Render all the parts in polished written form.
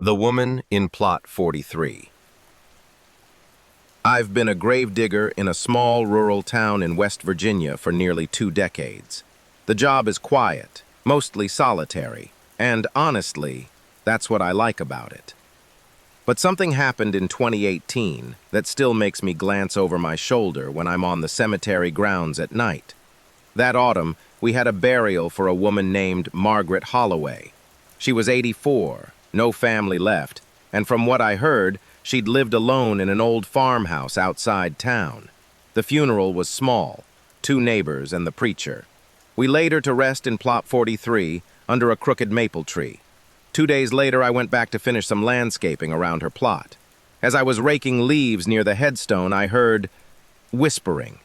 The Woman in Plot 43. I've been a gravedigger in a small rural town in West Virginia for nearly 2 decades. The job is quiet, mostly solitary, and honestly, that's what I like about it. But something happened in 2018 that still makes me glance over my shoulder when I'm on the cemetery grounds at night. That autumn, we had a burial for a woman named Margaret Holloway. She was 84, no family left, and from what I heard, she'd lived alone in an old farmhouse outside town. The funeral was small, 2 neighbors and the preacher. We laid her to rest in Plot 43 under a crooked maple tree. 2 days later, I went back to finish some landscaping around her plot. As I was raking leaves near the headstone, I heard whispering.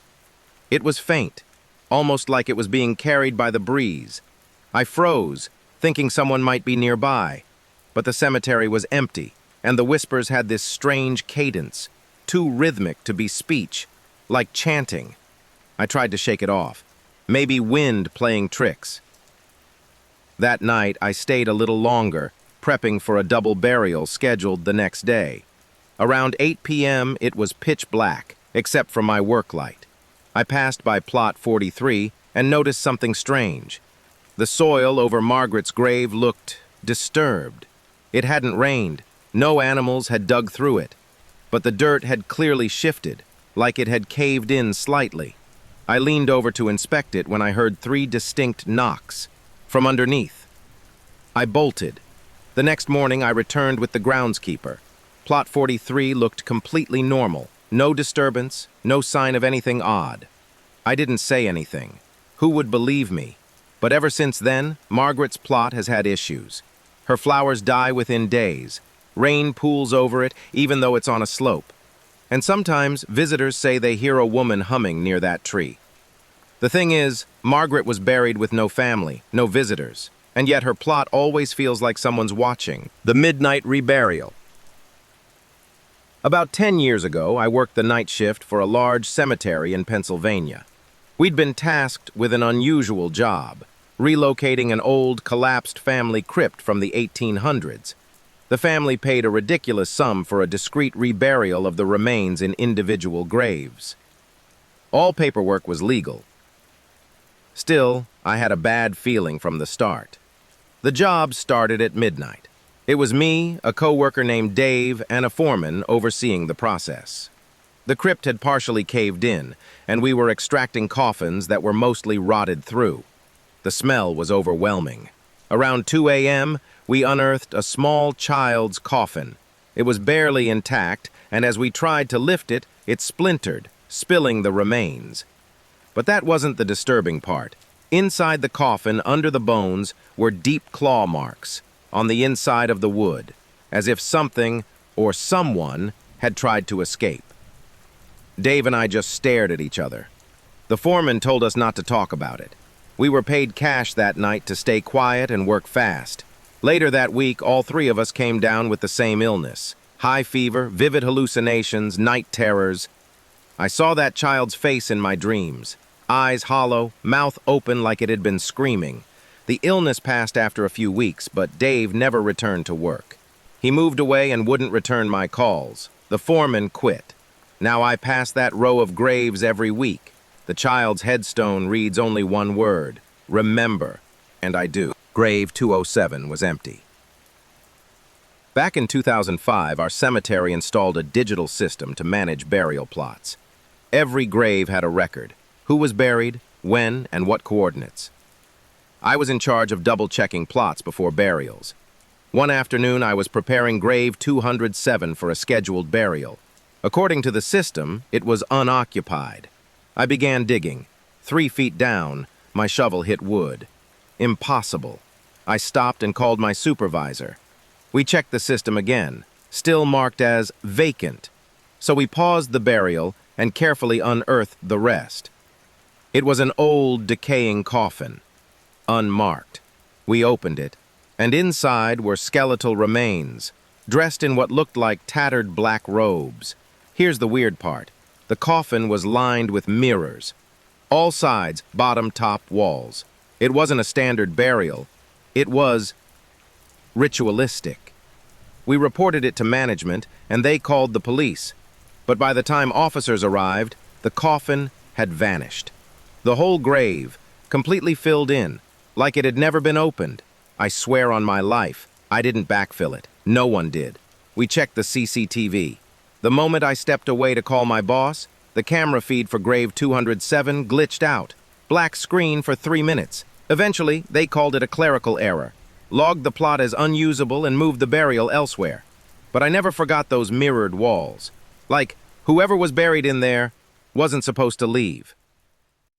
It was faint, almost like it was being carried by the breeze. I froze, thinking someone might be nearby. But the cemetery was empty, and the whispers had this strange cadence, too rhythmic to be speech, like chanting. I tried to shake it off. Maybe wind playing tricks. That night, I stayed a little longer, prepping for a double burial scheduled the next day. Around 8 p.m., it was pitch black, except for my work light. I passed by Plot 43 and noticed something strange. The soil over Margaret's grave looked disturbed. It hadn't rained. No animals had dug through it. But the dirt had clearly shifted, like it had caved in slightly. I leaned over to inspect it when I heard 3 distinct knocks from underneath. I bolted. The next morning, I returned with the groundskeeper. Plot 43 looked completely normal. No disturbance, no sign of anything odd. I didn't say anything. Who would believe me? But ever since then, Margaret's plot has had issues. Her flowers die within days. Rain pools over it, even though it's on a slope. And sometimes visitors say they hear a woman humming near that tree. The thing is, Margaret was buried with no family, no visitors, and yet her plot always feels like someone's watching. The midnight reburial. About 10 years ago, I worked the night shift for a large cemetery in Pennsylvania. We'd been tasked with an unusual job, relocating an old, collapsed family crypt from the 1800s. The family paid a ridiculous sum for a discreet reburial of the remains in individual graves. All paperwork was legal. Still, I had a bad feeling from the start. The job started at midnight. It was me, a coworker named Dave, and a foreman overseeing the process. The crypt had partially caved in, and we were extracting coffins that were mostly rotted through. The smell was overwhelming. Around 2 a.m., we unearthed a small child's coffin. It was barely intact, and as we tried to lift it, it splintered, spilling the remains. But that wasn't the disturbing part. Inside the coffin, under the bones, were deep claw marks on the inside of the wood, as if something or someone had tried to escape. Dave and I just stared at each other. The foreman told us not to talk about it. We were paid cash that night to stay quiet and work fast. Later that week, all 3 of us came down with the same illness. High fever, vivid hallucinations, night terrors. I saw that child's face in my dreams. Eyes hollow, mouth open like it had been screaming. The illness passed after a few weeks, but Dave never returned to work. He moved away and wouldn't return my calls. The foreman quit. Now I pass that row of graves every week. The child's headstone reads only one word, remember, and I do. Grave 207 was empty. Back in 2005, our cemetery installed a digital system to manage burial plots. Every grave had a record, who was buried, when, and what coordinates. I was in charge of double-checking plots before burials. One afternoon, I was preparing grave 207 for a scheduled burial. According to the system, it was unoccupied. I began digging. 3 feet down, my shovel hit wood. Impossible. I stopped and called my supervisor. We checked the system again, still marked as vacant. So we paused the burial and carefully unearthed the rest. It was an old, decaying coffin, unmarked. We opened it, and inside were skeletal remains, dressed in what looked like tattered black robes. Here's the weird part. The coffin was lined with mirrors. All sides, bottom, top, walls. It wasn't a standard burial. It was ritualistic. We reported it to management, and they called the police. But by the time officers arrived, the coffin had vanished. The whole grave, completely filled in, like it had never been opened. I swear on my life, I didn't backfill it. No one did. We checked the CCTV. The moment I stepped away to call my boss, the camera feed for grave 207 glitched out. Black screen for 3 minutes. Eventually, they called it a clerical error, logged the plot as unusable, and moved the burial elsewhere. But I never forgot those mirrored walls. Like, whoever was buried in there wasn't supposed to leave.